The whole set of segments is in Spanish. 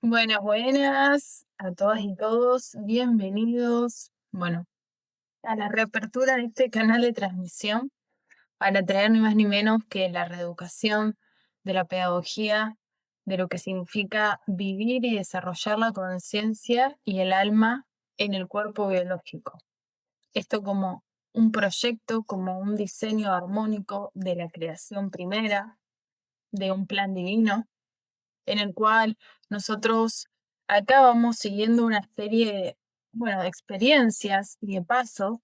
Buenas, buenas a todas y todos. Bienvenidos, a la reapertura de este canal de transmisión para traer ni más ni menos que la reeducación de la pedagogía, de lo que significa vivir y desarrollar la conciencia y el alma en el cuerpo biológico. Esto como un proyecto, como un diseño armónico de la creación primera, de un plan divino en el cual nosotros acá vamos siguiendo una serie, de experiencias y de pasos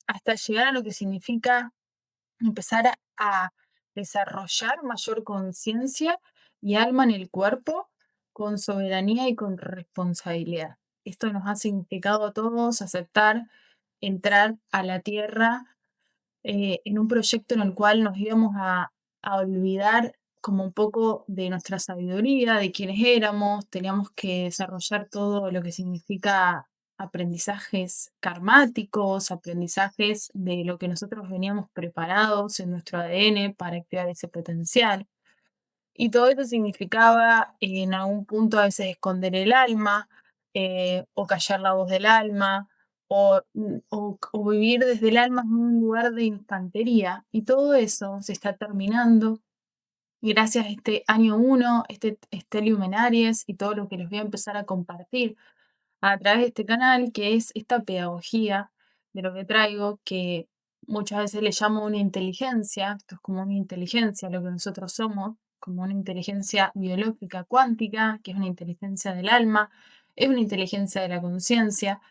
hasta llegar a lo que significa empezar a desarrollar mayor conciencia y alma en el cuerpo con soberanía y con responsabilidad. Esto nos ha significado a todos aceptar entrar a la tierra en un proyecto en el cual nos íbamos a olvidar como un poco de nuestra sabiduría, de quiénes éramos, teníamos que desarrollar todo lo que significa aprendizajes karmáticos, aprendizajes de lo que nosotros veníamos preparados en nuestro ADN para activar ese potencial. Y todo eso significaba en algún punto a veces esconder el alma, o callar la voz del alma, o vivir desde el alma en un lugar de infantería. Y todo eso se está terminando. Y gracias a este año uno, este Luminaries y todo lo que les voy a empezar a compartir a través de este canal, que es esta pedagogía de lo que traigo, que muchas veces le llamo una inteligencia, esto es como una inteligencia, lo que nosotros somos, como una inteligencia biológica cuántica, que es una inteligencia del alma, es una inteligencia de la conciencia,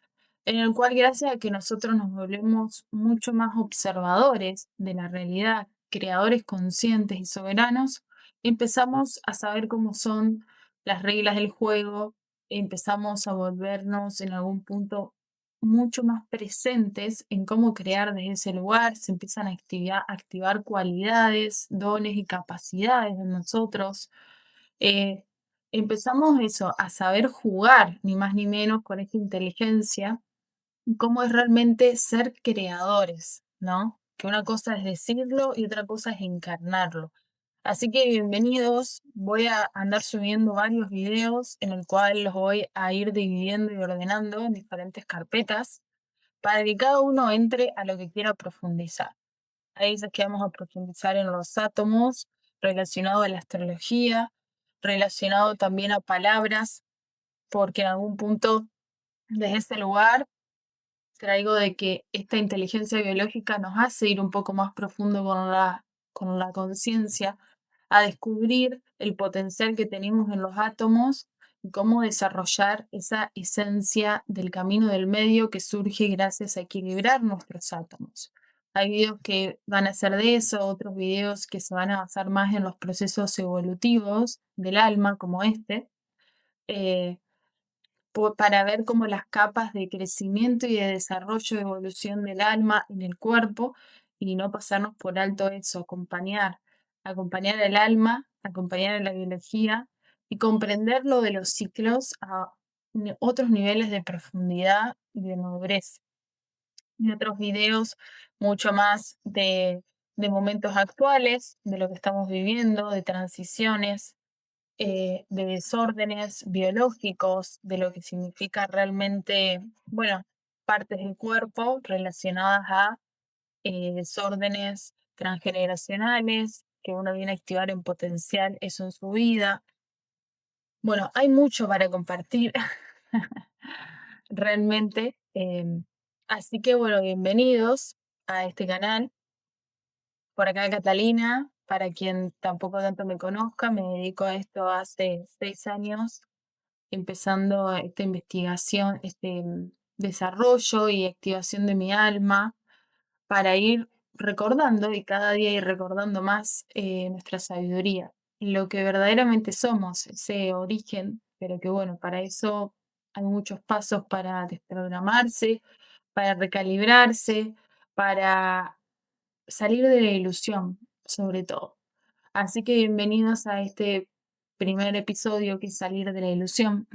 en el cual gracias a que nosotros nos volvemos mucho más observadores de la realidad, creadores conscientes y soberanos, empezamos a saber cómo son las reglas del juego, empezamos a volvernos en algún punto mucho más presentes en cómo crear desde ese lugar, se empiezan a activar cualidades, dones y capacidades de nosotros. Eh, Empezamos eso, a saber jugar, ni más ni menos, con esta inteligencia cómo es realmente ser creadores, ¿no? Que una cosa es decirlo y otra cosa es encarnarlo. Así que bienvenidos, voy a andar subiendo varios videos en el cual los voy a ir dividiendo y ordenando en diferentes carpetas para que cada uno entre a lo que quiera profundizar. Ahí dice que vamos a profundizar en los átomos, relacionado a la astrología, relacionado también a palabras, porque en algún punto desde ese lugar traigo de que esta inteligencia biológica nos hace ir un poco más profundo con la conciencia, a descubrir el potencial que tenemos en los átomos y cómo desarrollar esa esencia del camino del medio que surge gracias a equilibrar nuestros átomos. Hay videos que van a ser de eso, otros videos que se van a basar más en los procesos evolutivos del alma, como este. eh, para ver como las capas de crecimiento y de desarrollo de evolución del alma en el cuerpo y no pasarnos por alto eso, acompañar el alma, acompañar a la biología y comprender lo de los ciclos a otros niveles de profundidad y de madurez. Y otros videos mucho más de momentos actuales, de lo que estamos viviendo, de transiciones, de desórdenes biológicos, de lo que significa realmente, partes del cuerpo relacionadas a desórdenes transgeneracionales, que uno viene a activar en potencial eso en su vida. Bueno, hay mucho para compartir realmente. Así que bueno, bienvenidos a este canal. Por acá Catalina, para quien tampoco tanto me conozca, me dedico a esto hace 6 años empezando esta investigación, desarrollo y activación de mi alma para ir recordando y cada día ir recordando más nuestra sabiduría, lo que verdaderamente somos, ese origen, pero que bueno, para eso hay muchos pasos para desprogramarse, para recalibrarse, para salir de la ilusión, sobre todo. Así que bienvenidos a este primer episodio que es salir de la ilusión.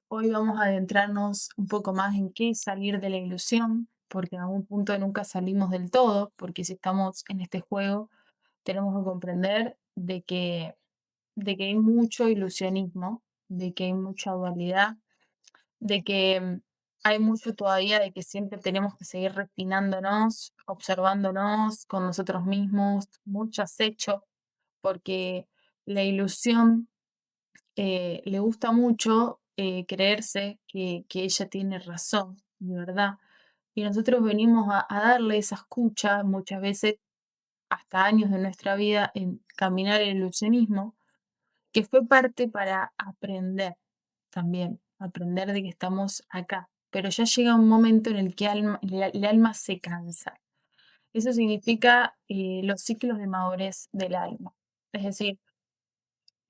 Hoy vamos a adentrarnos un poco más en qué es salir de la ilusión, porque en algún punto nunca salimos del todo, porque si estamos en este juego tenemos que comprender de que de que hay mucho ilusionismo, de que hay mucha dualidad, de que hay mucho todavía de que siempre tenemos que seguir refinándonos, observándonos con nosotros mismos, mucho acecho, porque la ilusión le gusta mucho creerse que ella tiene razón, de verdad. Y nosotros venimos a darle esa escucha muchas veces hasta años de nuestra vida en caminar el ilusionismo, que fue parte para aprender también, aprender de que estamos acá. Pero ya llega un momento en el que el alma se cansa. Eso significa los ciclos de madurez del alma. Es decir,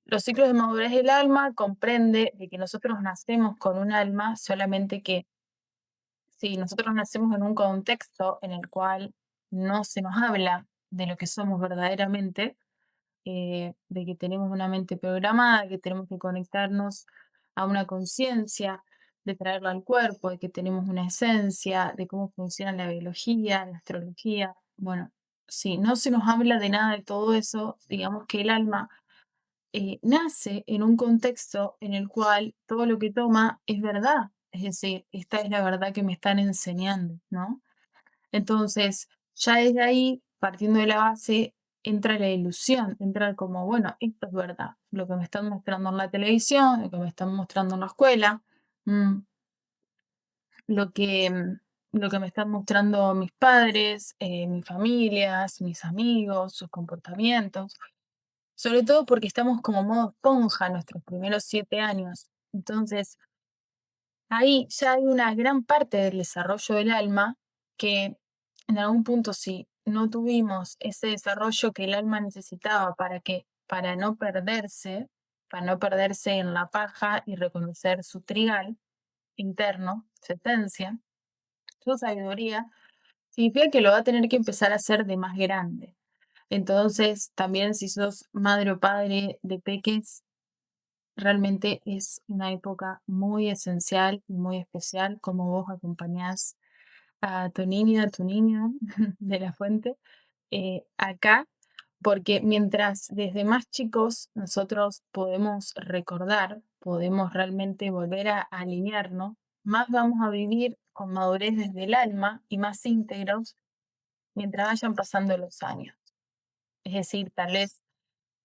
los ciclos de madurez del alma comprende de que nosotros nacemos con un alma, solamente que si nosotros nacemos en un contexto en el cual no se nos habla de lo que somos verdaderamente, de que tenemos una mente programada, que tenemos que conectarnos a una conciencia, de traerla al cuerpo, de que tenemos una esencia, de cómo funciona la biología, la astrología. Bueno, si no se nos habla de nada de todo eso, digamos que el alma nace en un contexto en el cual todo lo que toma es verdad. Es decir, esta es la verdad que me están enseñando, ¿no? Entonces, ya desde ahí, partiendo de la base, entra la ilusión, entra como, bueno, esto es verdad, lo que me están mostrando en la televisión, lo que me están mostrando en la escuela, mm, lo que, lo que me están mostrando mis padres, mis familias, mis amigos, sus comportamientos, sobre todo porque estamos como modo esponja nuestros primeros 7 años. Entonces, ahí ya hay una gran parte del desarrollo del alma que en algún punto si no tuvimos ese desarrollo que el alma necesitaba para no perderse en la paja y reconocer su trigal interno, su esencia, su sabiduría, significa que lo va a tener que empezar a hacer de más grande. Entonces, también si sos madre o padre de peques, realmente es una época muy esencial y muy especial como vos acompañás a tu niña, a tu niño de la fuente acá, porque mientras desde más chicos nosotros podemos recordar, podemos realmente volver a alinearnos, más vamos a vivir con madurez desde el alma y más íntegros mientras vayan pasando los años. Es decir, tal vez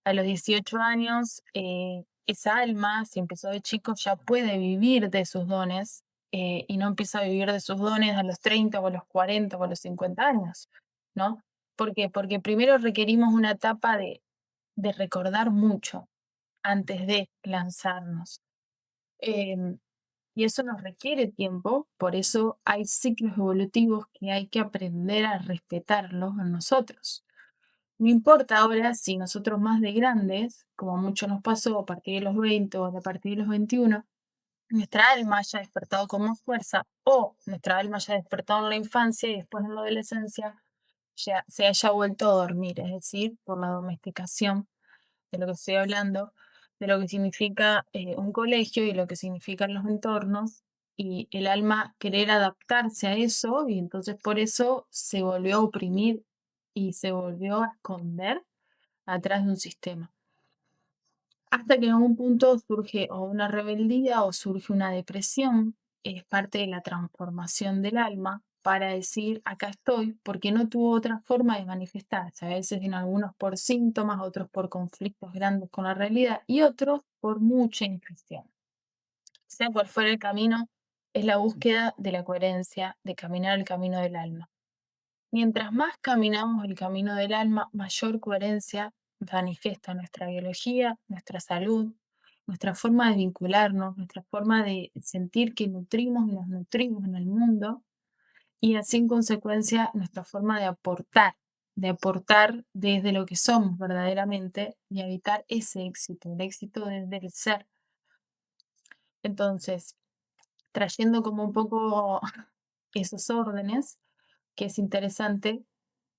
a los 18 años, esa alma, si empezó de chico, ya puede vivir de sus dones y no empieza a vivir de sus dones a los 30 o a los 40 o a los 50 años, ¿no? ¿Por qué? Porque primero requerimos una etapa de recordar mucho antes de lanzarnos. Em, y eso nos requiere tiempo, por eso hay ciclos evolutivos que hay que aprender a respetarlos en nosotros. No importa ahora si nosotros más de grandes, como mucho nos pasó a partir de los 20 o a partir de los 21, nuestra alma haya despertado con más fuerza o nuestra alma haya despertado en la infancia y después en la adolescencia ya se haya vuelto a dormir, es decir, por la domesticación de lo que estoy hablando, de lo que significa un colegio y lo que significan los entornos y el alma querer adaptarse a eso y entonces por eso se volvió a oprimir y se volvió a esconder atrás de un sistema. Hasta que en algún punto surge o una rebeldía o surge una depresión, es parte de la transformación del alma para decir, acá estoy, porque no tuvo otra forma de manifestarse. A veces en algunos por síntomas, otros por conflictos grandes con la realidad y otros por mucha intuición. Sea cual fuera el camino, es la búsqueda de la coherencia, de caminar el camino del alma. Mientras más caminamos el camino del alma, mayor coherencia manifiesta nuestra biología, nuestra salud, nuestra forma de vincularnos, nuestra forma de sentir que nutrimos y nos nutrimos en el mundo y así en consecuencia nuestra forma de aportar desde lo que somos verdaderamente y evitar ese éxito, el éxito desde el ser. Entonces, trayendo como un poco esos órdenes, que es interesante.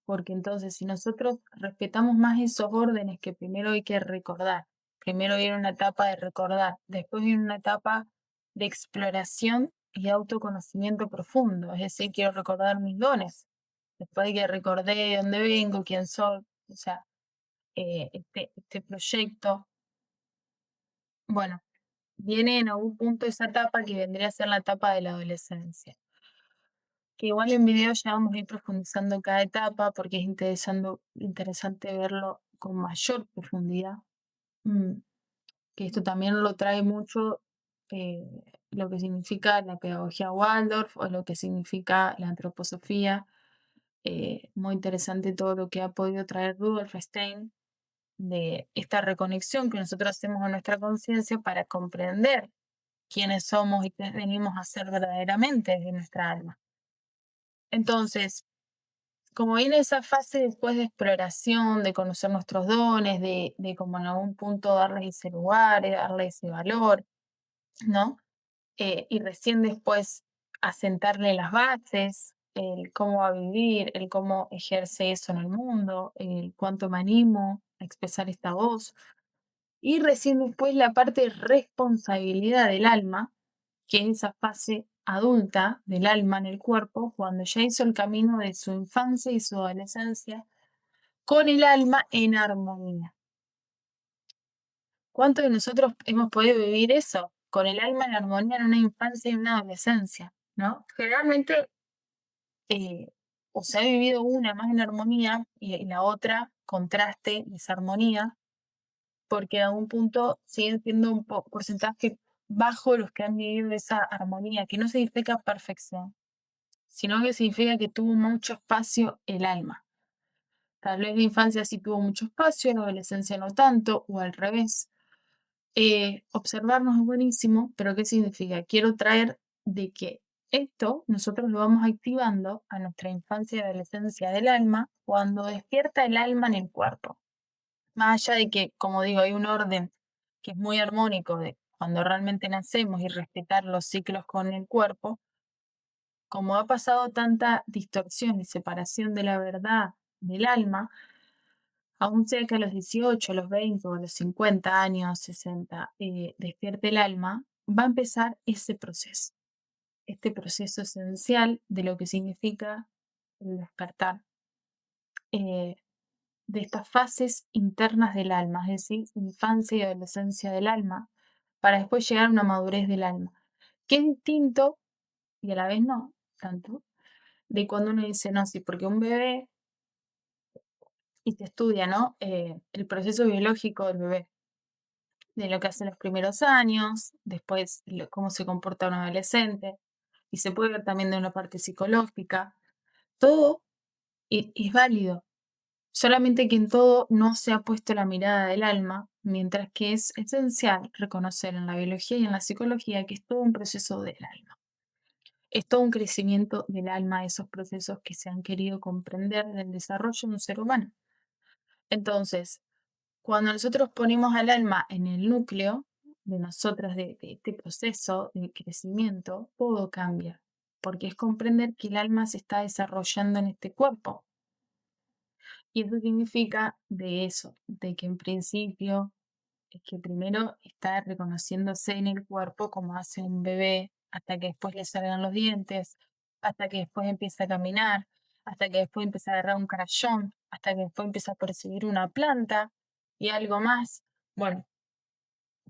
Porque entonces, si nosotros respetamos más esos órdenes que primero hay que recordar, primero viene una etapa de recordar, después viene una etapa de exploración y autoconocimiento profundo, es decir, quiero recordar mis dones, después hay que recordar de dónde vengo, quién soy, o sea, este proyecto. Bueno, viene en algún punto esa etapa que vendría a ser la etapa de la adolescencia. Que igual en video ya vamos a ir profundizando en cada etapa porque es interesante verlo con mayor profundidad. Mm, que esto también lo trae mucho eh, lo que significa la pedagogía Waldorf o lo que significa la antroposofía. Muy interesante todo lo que ha podido traer Rudolf Stein de esta reconexión que nosotros hacemos a nuestra conciencia para comprender quiénes somos y qué venimos a ser verdaderamente de nuestra alma. Entonces, como viene esa fase después de exploración, de conocer nuestros dones, de como en algún punto darles ese lugar, darles ese valor, ¿no? Y recién después asentarle las bases, el cómo va a vivir, el cómo ejerce eso en el mundo, el cuánto me animo a expresar esta voz. Y recién después la parte de responsabilidad del alma, que es esa fase adulta del alma en el cuerpo, cuando ya hizo el camino de su infancia y su adolescencia con el alma en armonía. ¿Cuántos de nosotros hemos podido vivir eso? Con el alma en armonía en una infancia y una adolescencia, ¿no? Generalmente, o se ha vivido una más en armonía y la otra contraste, desarmonía, porque en algún punto siguen siendo un porcentaje bajo los que han vivido esa armonía, que no significa perfección, sino que significa que tuvo mucho espacio el alma. Tal vez la infancia sí tuvo mucho espacio, la adolescencia no tanto, o al revés. Observarnos es buenísimo, pero ¿qué significa? Quiero traer de que esto nosotros lo vamos activando a nuestra infancia y adolescencia del alma cuando despierta el alma en el cuerpo. Más allá de que, como digo, hay un orden que es muy armónico de cuando realmente nacemos y respetar los ciclos con el cuerpo, como ha pasado tanta distorsión y separación de la verdad del alma, aún sea que a los 18, a los 20 o a los 50 años, 60, despierte el alma, va a empezar ese proceso, este proceso esencial de lo que significa el despertar, eh, de estas fases internas del alma, es decir, infancia y adolescencia del alma, para después llegar a una madurez del alma, que es distinto y a la vez no tanto, de cuando uno dice, no, sí, porque un bebé, y se estudia, ¿no? El proceso biológico del bebé de lo que hace en los primeros años, después cómo se comporta un adolescente, y se puede ver también de una parte psicológica. Todo es válido, solamente que en todo no se ha puesto la mirada del alma, mientras que es esencial reconocer en la biología y en la psicología que es todo un proceso del alma. Es todo un crecimiento del alma, esos procesos que se han querido comprender en el desarrollo de un ser humano. Entonces, cuando nosotros ponemos al alma en el núcleo de nosotras, de este proceso de crecimiento, todo cambia, porque es comprender que el alma se está desarrollando en este cuerpo. Y eso significa de eso, de que en principio es que primero está reconociéndose en el cuerpo como hace un bebé, hasta que después le salgan los dientes, hasta que después empieza a caminar, hasta que después empieza a agarrar un crayón, hasta que después empieza a percibir una planta y algo más. Bueno,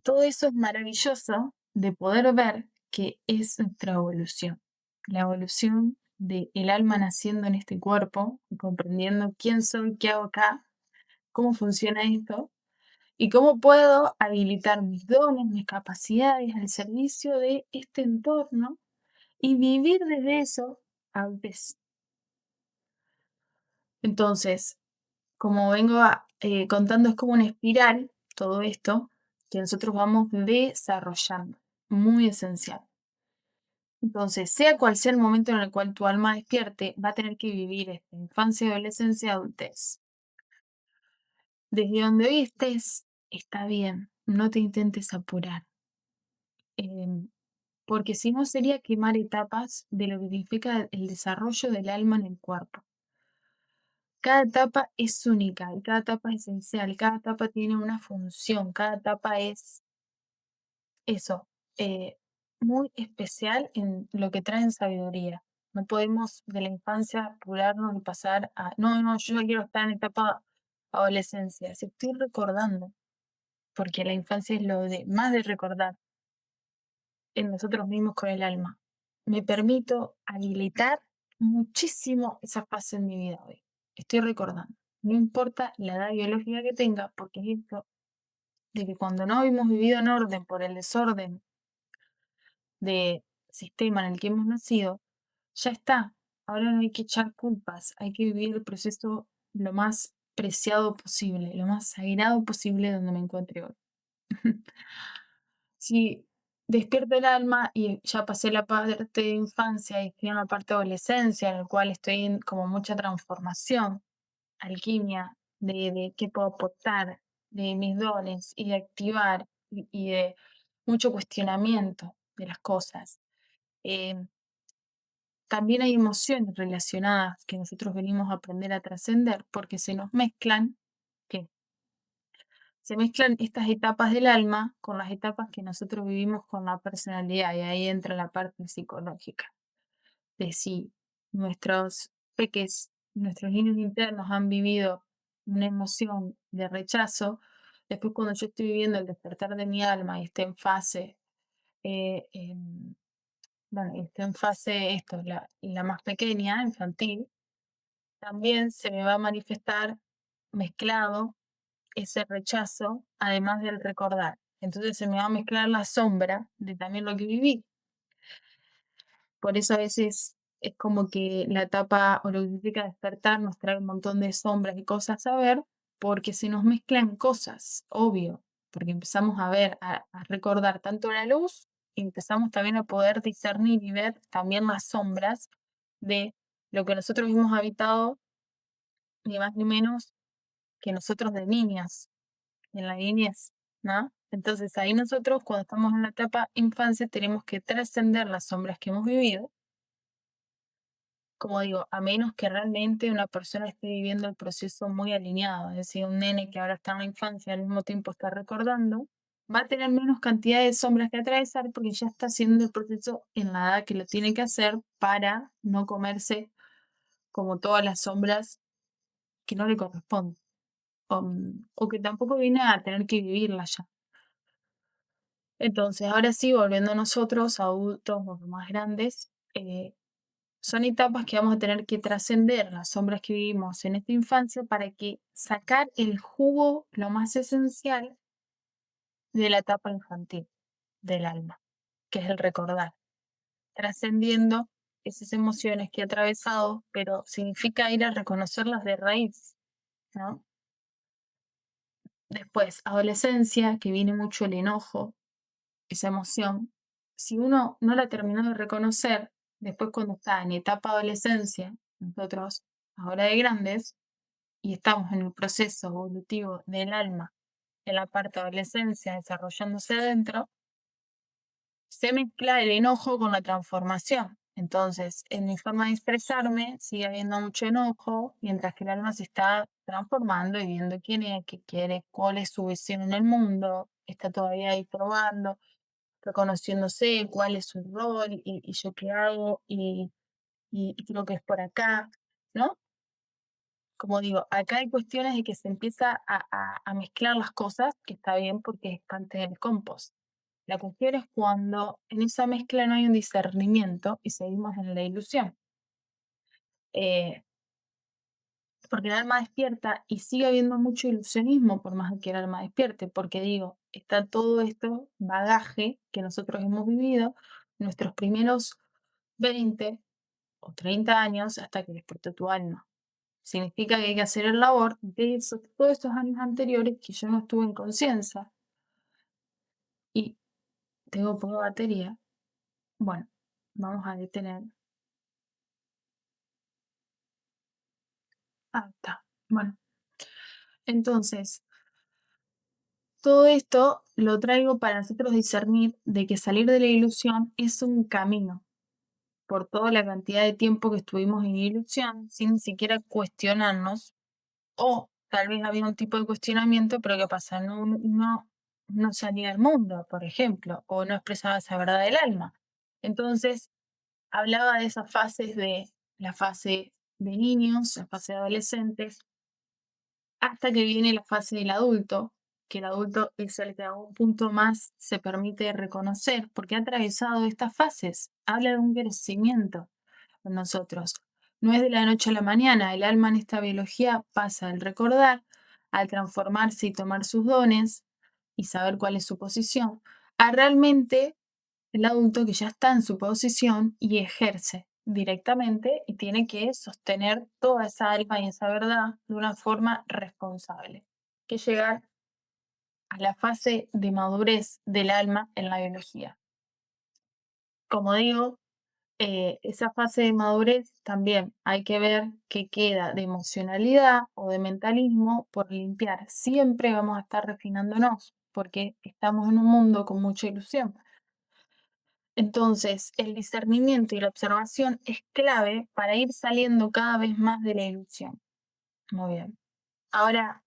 todo eso es maravilloso de poder ver que es nuestra evolución, la evolución del alma naciendo en este cuerpo, y comprendiendo quién soy, qué hago acá, cómo funciona esto y cómo puedo habilitar mis dones, mis capacidades al servicio de este entorno y vivir desde eso a veces. Entonces, como vengo contando, es como una espiral todo esto que nosotros vamos desarrollando, muy esencial. Entonces, sea cual sea el momento en el cual tu alma despierte, va a tener que vivir esta infancia, adolescencia, adultez. Desde donde hoy estés, está bien, no te intentes apurar. em, Porque si no sería quemar etapas de lo que significa el desarrollo del alma en el cuerpo. Cada etapa es única, y cada etapa es esencial, cada etapa tiene una función, cada etapa es eso, eh, muy especial en lo que trae en sabiduría. No podemos de la infancia apurarnos y pasar a, no, no, yo ya quiero estar en etapa adolescencia, si estoy recordando, porque la infancia es lo de más de recordar en nosotros mismos con el alma. Me permito habilitar muchísimo esa fase en mi vida hoy. Estoy recordando. No importa la edad biológica que tenga, porque es esto de que cuando no hemos vivido en orden por el desorden de sistema en el que hemos nacido, ya está. Ahora no hay que echar culpas, hay que vivir el proceso lo más preciado posible, lo más sagrado posible donde me encuentre hoy. Si despierto el alma y ya pasé la parte de infancia y estoy en la parte de adolescencia, en la cual estoy en como mucha transformación, alquimia, de qué puedo aportar, de mis dones y de activar y de mucho cuestionamiento de las cosas. Em, También hay emociones relacionadas que nosotros venimos a aprender a trascender porque se nos mezclan, ¿qué? Se mezclan estas etapas del alma con las etapas que nosotros vivimos con la personalidad y ahí entra la parte psicológica de si nuestros peques, nuestros niños internos han vivido una emoción de rechazo, después cuando yo estoy viviendo el despertar de mi alma y esté en fase, bueno, y esté en fase esto, la más pequeña, infantil, también se me va a manifestar mezclado ese rechazo, además del recordar. Entonces se me va a mezclar la sombra de también lo que viví. Por eso a veces es como que la etapa o lo que significa despertar nos trae un montón de sombras y cosas a ver, porque se nos mezclan cosas, obvio, porque empezamos a ver, a recordar tanto la luz, y empezamos también a poder discernir y ver también las sombras de lo que nosotros hemos habitado, ni más ni menos que nosotros de niñas, en la niñez, ¿no? Entonces ahí nosotros cuando estamos en la etapa infancia tenemos que trascender las sombras que hemos vivido, como digo, a menos que realmente una persona esté viviendo el proceso muy alineado, es decir, un nene que ahora está en la infancia y al mismo tiempo está recordando, va a tener menos cantidad de sombras que atravesar porque ya está haciendo el proceso en la edad que lo tiene que hacer para no comerse como todas las sombras que no le corresponden o que tampoco viene a tener que vivirlas ya. Entonces, ahora sí, volviendo a nosotros, adultos o más grandes, son etapas que vamos a tener que trascender las sombras que vivimos en esta infancia para que sacar el jugo, lo más esencial de la etapa infantil del alma, que es el recordar, trascendiendo esas emociones que he atravesado, pero significa ir a reconocerlas de raíz, ¿no? Después, adolescencia, que viene mucho el enojo, esa emoción. Si uno no la terminó de reconocer, después cuando está en etapa adolescencia, nosotros ahora de grandes, y estamos en el proceso evolutivo del alma, en la parte de adolescencia desarrollándose adentro, se mezcla el enojo con la transformación. Entonces, en mi forma de expresarme sigue habiendo mucho enojo, mientras que el alma se está transformando y viendo quién es, qué quiere, cuál es su visión en el mundo, está todavía ahí probando, reconociéndose cuál es su rol y yo qué hago y creo que es por acá, ¿no? Como digo, acá hay cuestiones de que se empieza a mezclar las cosas, que está bien porque es parte del compost. La cuestión es cuando en esa mezcla no hay un discernimiento y seguimos en la ilusión. Eh, Porque el alma despierta y sigue habiendo mucho ilusionismo por más que el alma despierte, porque digo, está todo esto bagaje que nosotros hemos vivido, nuestros primeros 20 o 30 años hasta que despertó tu alma. Significa que hay que hacer el labor de todos esos años anteriores que yo no estuve en conciencia y tengo poca batería. Bueno, vamos a detener. Ah, está. Bueno, entonces, todo esto lo traigo para nosotros discernir de que salir de la ilusión es un camino por toda la cantidad de tiempo que estuvimos en ilusión sin siquiera cuestionarnos o tal vez había un tipo de cuestionamiento, pero ¿qué pasa? No salía al mundo, por ejemplo, o no expresaba esa verdad del alma. Entonces, hablaba de esas fases de la fase de niños, la fase de adolescentes, hasta que viene la fase del adulto, que el adulto es el que a un punto más se permite reconocer, porque ha atravesado estas fases. Habla de un crecimiento en nosotros. No es de la noche a la mañana. El alma en esta biología pasa del recordar, al transformarse y tomar sus dones y saber cuál es su posición, a realmente el adulto que ya está en su posición y ejerce directamente y tiene que sostener toda esa alma y esa verdad de una forma responsable, que es llegar a la fase de madurez del alma en la biología. Como digo, esa fase de madurez también hay que ver qué queda de emocionalidad o de mentalismo por limpiar. Siempre vamos a estar refinándonos porque estamos en un mundo con mucha ilusión. Entonces, el discernimiento y la observación es clave para ir saliendo cada vez más de la ilusión. Muy bien. Ahora,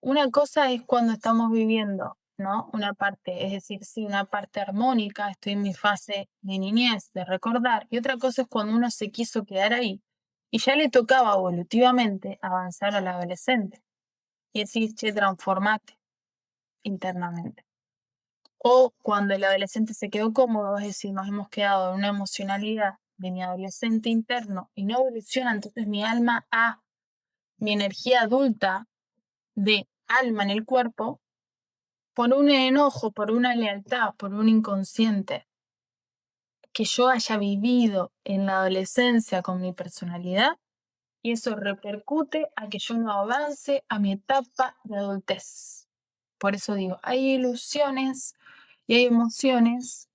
una cosa es cuando estamos viviendo, ¿no? Una parte, es decir, sí, una parte armónica, estoy en mi fase de niñez, de recordar, y otra cosa es cuando uno se quiso quedar ahí y ya le tocaba evolutivamente avanzar al adolescente y decir, che, transformate internamente. O cuando el adolescente se quedó cómodo, es decir, nos hemos quedado en una emocionalidad de mi adolescente interno y no evoluciona, entonces mi alma a mi energía adulta de alma en el cuerpo, por un enojo, por una lealtad, por un inconsciente que yo haya vivido en la adolescencia con mi personalidad, y eso repercute a que yo no avance a mi etapa de adultez. Por eso digo, hay ilusiones y hay emociones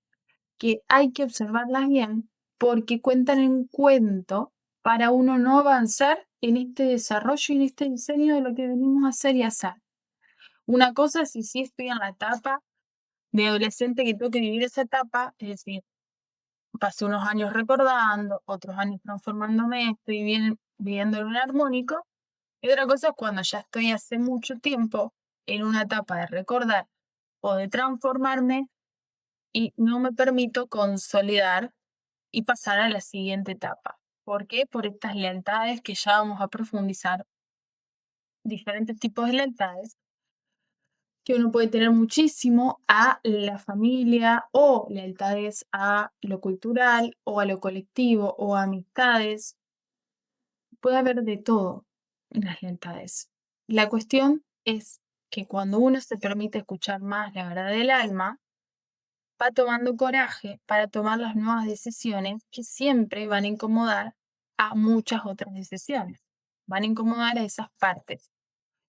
que hay que observarlas bien porque cuentan un cuento para uno no avanzar en este desarrollo y en este diseño de lo que venimos a hacer y hacer. Una cosa es si sí estoy en la etapa de adolescente que tengo que vivir esa etapa, es decir, pasé unos años recordando, otros años transformándome, estoy bien, viviendo en un armónico, y otra cosa es cuando ya estoy hace mucho tiempo en una etapa de recordar o de transformarme y no me permito consolidar y pasar a la siguiente etapa. ¿Por qué? Por estas lealtades que ya vamos a profundizar, diferentes tipos de lealtades que uno puede tener muchísimo a la familia o lealtades a lo cultural o a lo colectivo o a amistades. Puede haber de todo en las lealtades. La cuestión es que cuando uno se permite escuchar más la verdad del alma, va tomando coraje para tomar las nuevas decisiones que siempre van a incomodar a muchas otras decisiones. Van a incomodar a esas partes.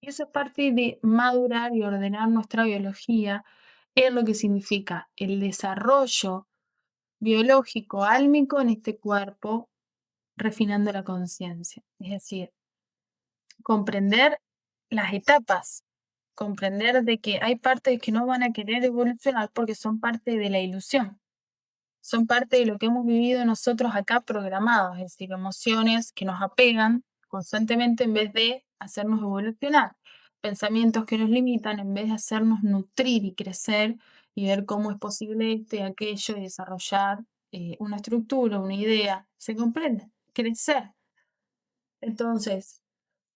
Y eso es parte de madurar y ordenar nuestra biología en lo que significa el desarrollo biológico, álmico en este cuerpo, refinando la conciencia. Es decir, comprender las etapas, comprender de que hay partes que no van a querer evolucionar porque son parte de la ilusión. Son parte de lo que hemos vivido nosotros acá programados, es decir, emociones que nos apegan constantemente en vez de hacernos evolucionar, pensamientos que nos limitan en vez de hacernos nutrir y crecer y ver cómo es posible esto y aquello y desarrollar una estructura, una idea. ¿Se comprende? Crecer. Entonces,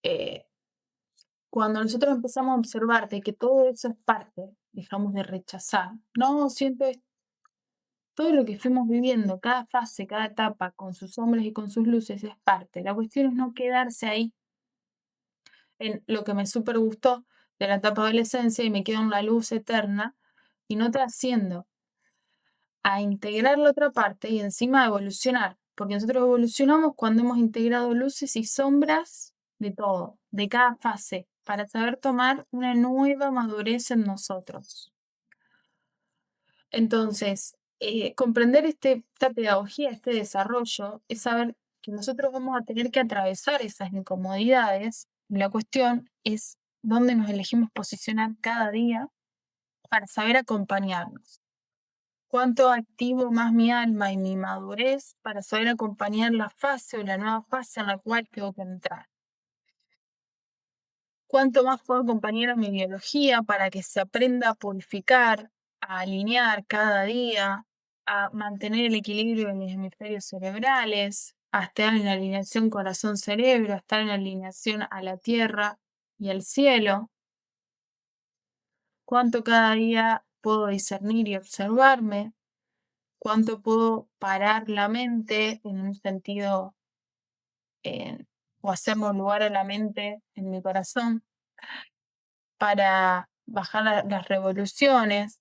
eh, cuando nosotros empezamos a observar de que todo eso es parte, dejamos de rechazar. No, siento todo lo que fuimos viviendo, cada fase, cada etapa, con sus sombras y con sus luces, es parte. La cuestión es no quedarse ahí en lo que me súper gustó de la etapa de adolescencia y me quedo en la luz eterna y no trasciendo a integrar la otra parte y encima a evolucionar, porque nosotros evolucionamos cuando hemos integrado luces y sombras de todo, de cada fase, para saber tomar una nueva madurez en nosotros. Entonces, comprender esta pedagogía, este desarrollo, es saber que nosotros vamos a tener que atravesar esas incomodidades. La cuestión es dónde nos elegimos posicionar cada día para saber acompañarnos. Cuánto activo más mi alma y mi madurez para saber acompañar la fase o la nueva fase en la cual tengo que entrar. Cuánto más puedo acompañar a mi biología para que se aprenda a purificar, a alinear cada día, a mantener el equilibrio de mis hemisferios cerebrales, a estar en alineación corazón-cerebro, a estar en alineación a la tierra y al cielo. cuánto cada día puedo discernir y observarme, cuánto puedo parar la mente en un sentido o hacerme un lugar a la mente en mi corazón para bajar las revoluciones.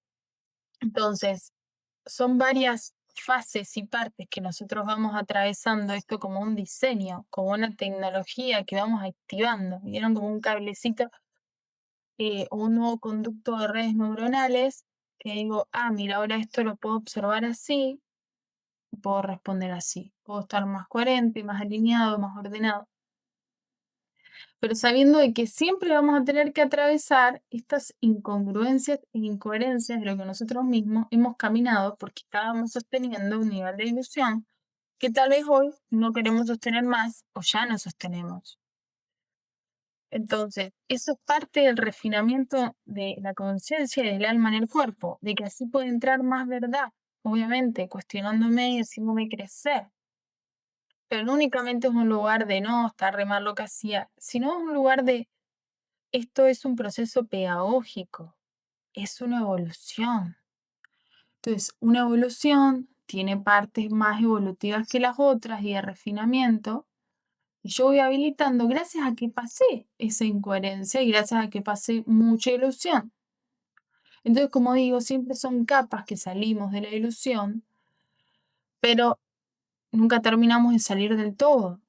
Entonces, son varias fases y partes que nosotros vamos atravesando esto como un diseño, como una tecnología que vamos activando. Vieron como un cablecito o un nuevo conducto de redes neuronales que digo, ah, mira, ahora esto lo puedo observar así, puedo responder así, puedo estar más coherente, más alineado, más ordenado, pero sabiendo de que siempre vamos a tener que atravesar estas incongruencias e incoherencias de lo que nosotros mismos hemos caminado porque estábamos sosteniendo un nivel de ilusión que tal vez hoy no queremos sostener más o ya no sostenemos. Entonces, eso es parte del refinamiento de la conciencia y del alma en el cuerpo, de que así puede entrar más verdad, obviamente, cuestionándome y haciéndome crecer. Pero no únicamente es un lugar de no, está re mal lo que hacía, sino es un lugar de esto es un proceso pedagógico, es una evolución. Entonces, una evolución tiene partes más evolutivas que las otras y de refinamiento. Y yo voy habilitando gracias a que pasé esa incoherencia y gracias a que pasé mucha ilusión. Entonces, como digo, siempre son capas que salimos de la ilusión, pero nunca terminamos de salir del todo.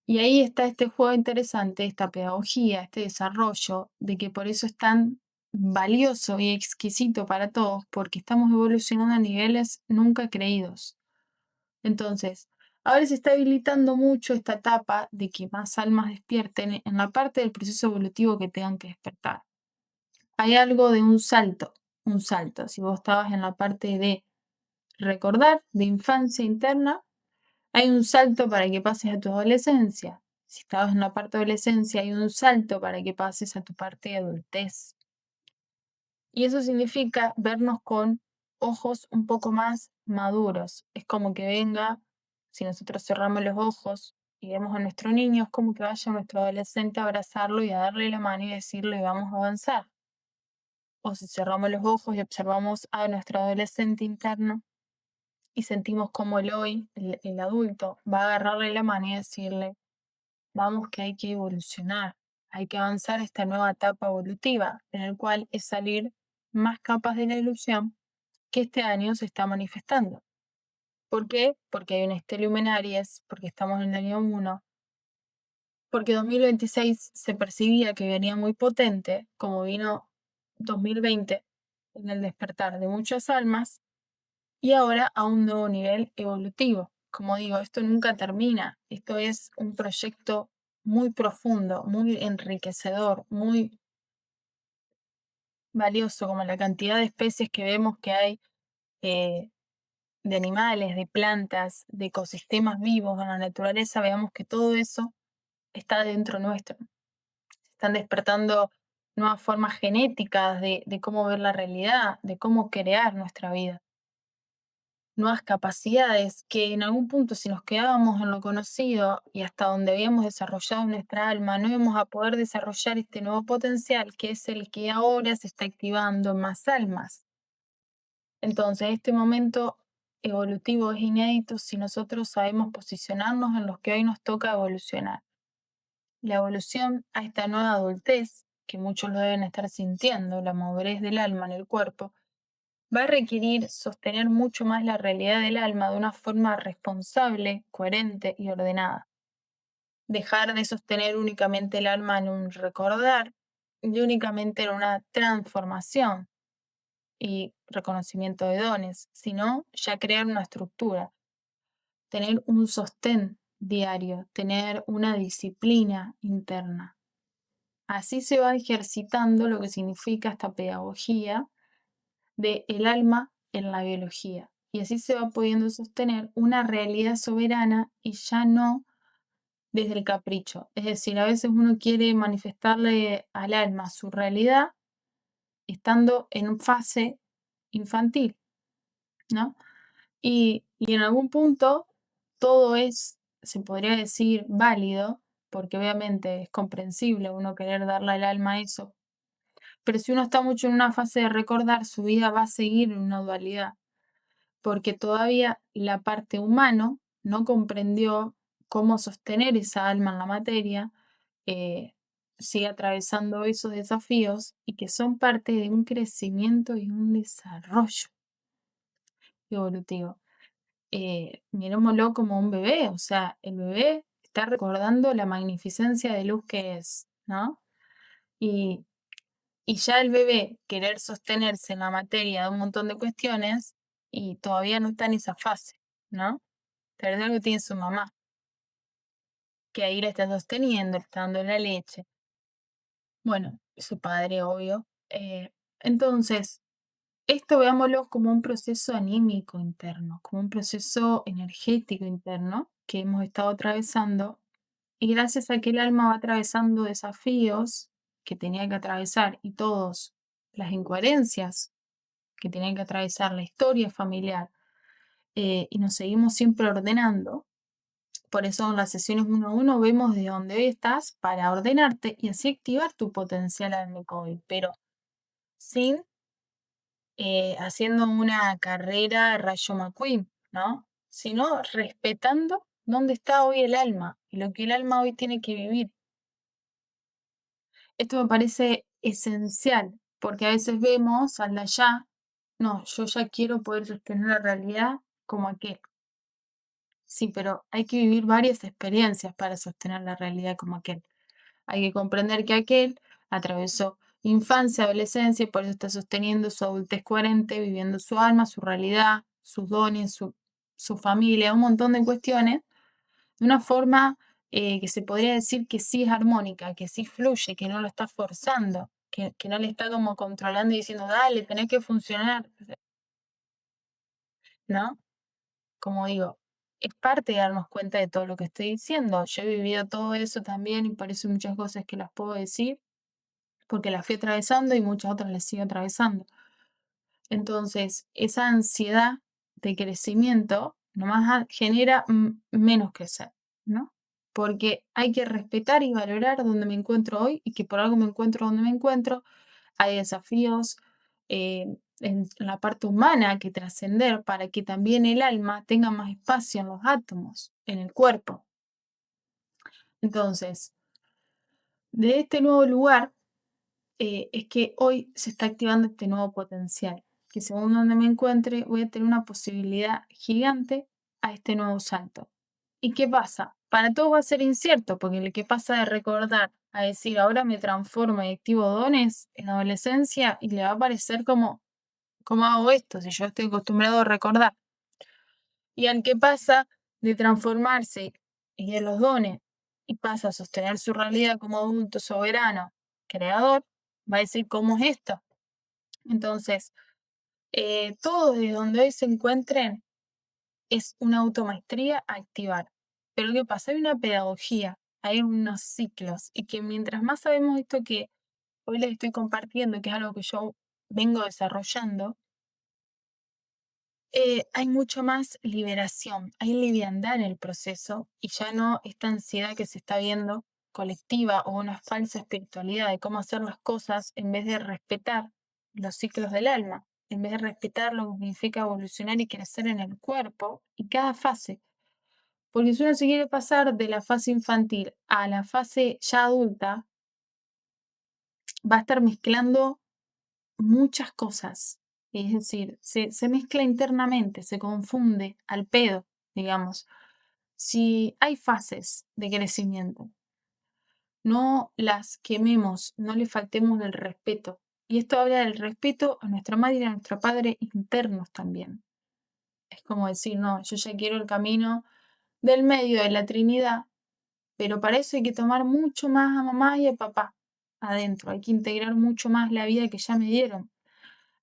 Y ahí está este juego interesante, esta pedagogía, este desarrollo, de que por eso es tan valioso y exquisito para todos, porque estamos evolucionando a niveles nunca creídos. Entonces, ahora se está habilitando mucho esta etapa de que más almas despierten en la parte del proceso evolutivo que tengan que despertar. Hay algo de un salto, un salto. Si vos estabas en la parte de recordar, de infancia interna, hay un salto para que pases a tu adolescencia. Si estabas en la parte de adolescencia, hay un salto para que pases a tu parte de adultez. Y eso significa vernos con ojos un poco más maduros. Es como que venga, si nosotros cerramos los ojos y vemos a nuestro niño, es como que vaya nuestro adolescente a abrazarlo y a darle la mano y decirle vamos a avanzar. O si cerramos los ojos y observamos a nuestro adolescente interno y sentimos como el hoy, el adulto, va a agarrarle la mano y decirle vamos que hay que evolucionar, hay que avanzar a esta nueva etapa evolutiva, en el cual es salir más capas de la ilusión que este año se está manifestando. ¿Por qué? Porque hay un estela Aries, porque estamos en el año 1, porque 2026 se percibía que venía muy potente, como vino 2020 en el despertar de muchas almas, y ahora a un nuevo nivel evolutivo. Como digo, esto nunca termina, esto es un proyecto muy profundo, muy enriquecedor, muy valioso, como la cantidad de especies que vemos que hay eh, de animales, de plantas, de ecosistemas vivos en la naturaleza, veamos que todo eso está dentro nuestro. Están despertando nuevas formas genéticas de cómo ver la realidad, de cómo crear nuestra vida. Nuevas capacidades que en algún punto si nos quedábamos en lo conocido y hasta donde habíamos desarrollado nuestra alma, no íbamos a poder desarrollar este nuevo potencial que es el que ahora se está activando en más almas. Entonces, este momento evolutivo es inédito si nosotros sabemos posicionarnos en los que hoy nos toca evolucionar. La evolución a esta nueva adultez, que muchos lo deben estar sintiendo, la madurez del alma en el cuerpo, va a requerir sostener mucho más la realidad del alma de una forma responsable, coherente y ordenada. Dejar de sostener únicamente el alma en un recordar y únicamente en una transformación y reconocimiento de dones, sino ya crear una estructura, tener un sostén diario, tener una disciplina interna. Así se va ejercitando lo que significa esta pedagogía de el alma en la biología. Y así se va pudiendo sostener una realidad soberana y ya no desde el capricho. Es decir, a veces uno quiere manifestarle al alma su realidad estando en fase infantil, ¿no? Y en algún punto todo es, se podría decir, válido, porque obviamente es comprensible uno querer darle al alma eso, Pero si uno está mucho en una fase de recordar, su vida va a seguir en una dualidad, porque todavía la parte humano no comprendió cómo sostener esa alma en la materia, eh, sigue atravesando esos desafíos y que son parte de un crecimiento y un desarrollo evolutivo. Mirémoslo como un bebé, o sea, el bebé está recordando la magnificencia de luz que es, ¿no? Y, y ya el bebé querer sostenerse en la materia de un montón de cuestiones y todavía no está en esa fase, ¿no? Pero es algo que tiene su mamá, que ahí la está sosteniendo, le está dando la leche. Bueno, su padre, obvio. Entonces, esto veámoslo como un proceso anímico interno, como un proceso energético interno que hemos estado atravesando. Y gracias a que el alma va atravesando desafíos que tenía que atravesar y todos las incoherencias que tenía que atravesar la historia familiar, y nos seguimos siempre ordenando. Por eso en las sesiones 1 a 1 vemos de dónde hoy estás para ordenarte y así activar tu potencial álmico hoy, pero sin haciendo una carrera rayo McQueen, ¿no? Sino respetando dónde está hoy el alma y lo que el alma hoy tiene que vivir. Esto me parece esencial, porque a veces vemos al de allá, no, yo ya quiero poder sostener la realidad como aquel. Sí, pero hay que vivir varias experiencias para sostener la realidad como aquel. Hay que comprender que aquel atravesó infancia, adolescencia y por eso está sosteniendo su adultez coherente, viviendo su alma, su realidad, sus dones, su familia, un montón de cuestiones, de una forma que se podría decir que sí es armónica, que sí fluye, que no lo está forzando, que no le está como controlando y diciendo, dale, tenés que funcionar, ¿no? Como digo, es parte de darnos cuenta de todo lo que estoy diciendo. Yo he vivido todo eso también y por eso hay muchas cosas que las puedo decir, porque las fui atravesando y muchas otras las sigo atravesando. Entonces, esa ansiedad de crecimiento nomás genera menos crecer, ¿no? Porque hay que respetar y valorar donde me encuentro hoy y que por algo me encuentro donde me encuentro. Hay desafíos en la parte humana que trascender para que también el alma tenga más espacio en los átomos, en el cuerpo. Entonces, de este nuevo lugar es que hoy se está activando este nuevo potencial, que según donde me encuentre voy a tener una posibilidad gigante a este nuevo salto. ¿Y qué pasa? Para todos va a ser incierto, porque el que pasa de recordar a decir ahora me transformo y activo dones en la adolescencia y le va a parecer como, ¿cómo hago esto si yo estoy acostumbrado a recordar? Y al que pasa de transformarse y de los dones y pasa a sostener su realidad como adulto soberano, creador, va a decir, ¿cómo es esto? Entonces, todo de donde hoy se encuentren es una automaestría a activar. Pero ¿qué pasa? Hay una pedagogía, hay unos ciclos, y que mientras más sabemos esto que hoy les estoy compartiendo, que es algo que yo vengo desarrollando, hay mucho más liberación, hay liviandad en el proceso y ya no esta ansiedad que se está viendo colectiva o una falsa espiritualidad de cómo hacer las cosas en vez de respetar los ciclos del alma, en vez de respetar lo que significa evolucionar y crecer en el cuerpo y cada fase. Porque si uno se quiere pasar de la fase infantil a la fase ya adulta, va a estar mezclando muchas cosas. Es decir, se mezcla internamente, se confunde al pedo, digamos. Si hay fases de crecimiento, no las quememos, no le faltemos el respeto. Y esto habla del respeto a nuestra madre y a nuestro padre internos también. Es como decir, no, yo ya quiero el camino del medio de la Trinidad, pero para eso hay que tomar mucho más a mamá y a papá adentro. Hay que integrar mucho más la vida que ya me dieron.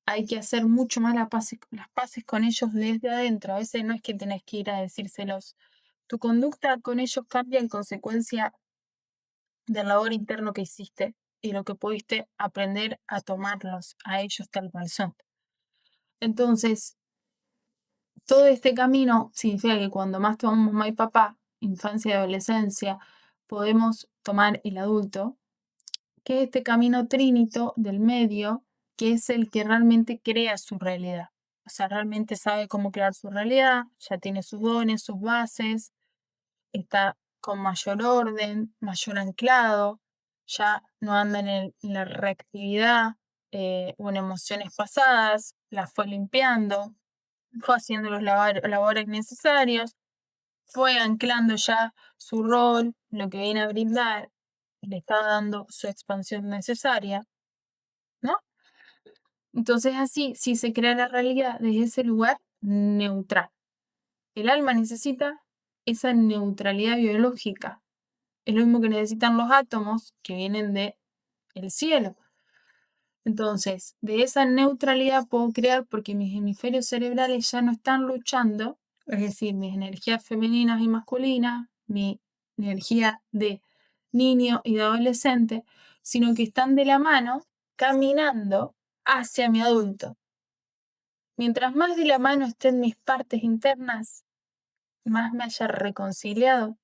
Hay que hacer mucho más las paces con ellos desde adentro. A veces no es que tenés que ir a decírselos. Tu conducta con ellos cambia en consecuencia del labor interno que hiciste y lo que pudiste aprender a tomarlos a ellos tal cual son. Entonces, todo este camino significa que cuando más tomamos mamá y papá, infancia y adolescencia, podemos tomar el adulto, que es este camino trínito del medio, que es el que realmente crea su realidad. O sea, realmente sabe cómo crear su realidad, ya tiene sus dones, sus bases, está con mayor orden, mayor anclado, ya no anda en la reactividad o en emociones pasadas, las fue limpiando, fue haciendo los labores necesarios, fue anclando ya su rol, lo que viene a brindar, le está dando su expansión necesaria, ¿no? Entonces así, si se crea la realidad desde ese lugar neutral. El alma necesita esa neutralidad biológica. Es lo mismo que necesitan los átomos que vienen de el cielo. Entonces, de esa neutralidad puedo crear porque mis hemisferios cerebrales ya no están luchando, es decir, mis energías femeninas y masculinas, mi energía de niño y de adolescente, sino que están de la mano caminando hacia mi adulto. Mientras más de la mano estén mis partes internas, más me haya reconciliado,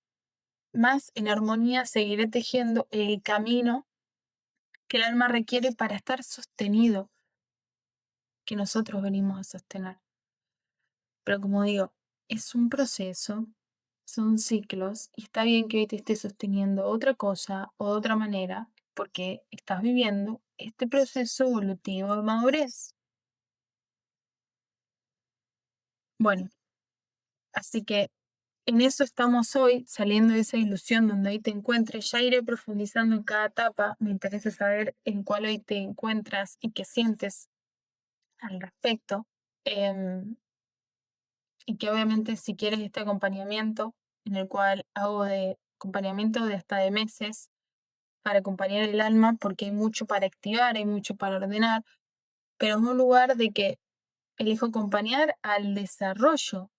más en armonía seguiré tejiendo el camino que el alma requiere para estar sostenido, que nosotros venimos a sostener. Pero como digo, es un proceso, son ciclos, y está bien que hoy te esté sosteniendo otra cosa o de otra manera, porque estás viviendo este proceso evolutivo de madurez. Bueno, así que en eso estamos hoy, saliendo de esa ilusión donde hoy te encuentres. Ya iré profundizando en cada etapa. Me interesa saber en cuál hoy te encuentras y qué sientes al respecto. Em, y que obviamente si quieres este acompañamiento, en el cual hago de acompañamiento de hasta de meses para acompañar el alma, porque hay mucho para activar, hay mucho para ordenar, pero en un lugar de que elijo acompañar al desarrollo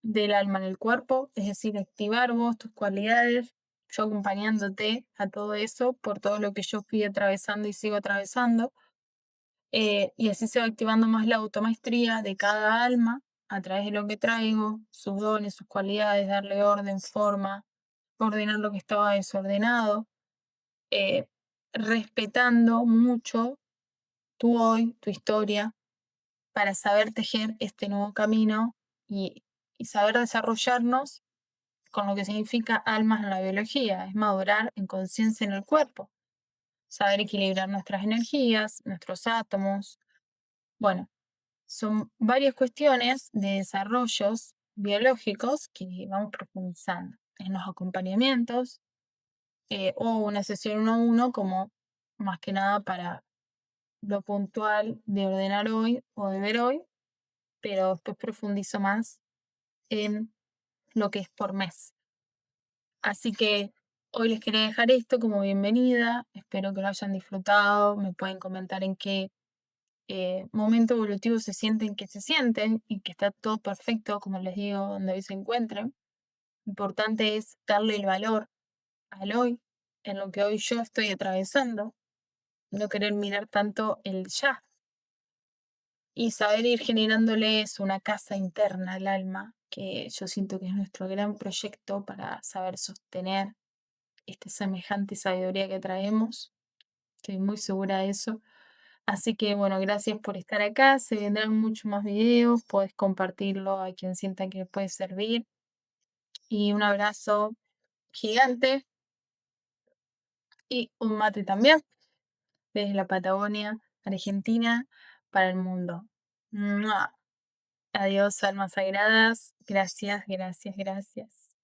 del alma en el cuerpo, es decir, activar vos tus cualidades, yo acompañándote a todo eso por todo lo que yo fui atravesando y sigo atravesando, y así se va activando más la automaestría de cada alma a través de lo que traigo, sus dones, sus cualidades, darle orden, forma, ordenar lo que estaba desordenado, eh, respetando mucho tu hoy, tu historia, para saber tejer este nuevo camino y, y saber desarrollarnos con lo que significa almas en la biología, es madurar en conciencia en el cuerpo, saber equilibrar nuestras energías, nuestros átomos. Bueno, son varias cuestiones de desarrollos biológicos que vamos profundizando en los acompañamientos o una sesión uno a uno como más que nada para lo puntual de ordenar hoy o de ver hoy, pero después profundizo más en lo que es por mes. Así que hoy les quería dejar esto como bienvenida, espero que lo hayan disfrutado, me pueden comentar en qué momento evolutivo se sienten que se sienten y que está todo perfecto, como les digo, donde hoy se encuentren. Importante es darle el valor al hoy, en lo que hoy yo estoy atravesando, no querer mirar tanto el ya y saber ir generándoles una casa interna al alma, que yo siento que es nuestro gran proyecto para saber sostener esta semejante sabiduría que traemos. Estoy muy segura de eso. Así que bueno, gracias por estar acá. Se vendrán muchos más videos. Puedes compartirlo a quien sienta que le puede servir. Y un abrazo gigante y un mate también desde la Patagonia, Argentina, para el mundo. ¡Mua! Adiós, almas sagradas. Gracias, gracias, gracias.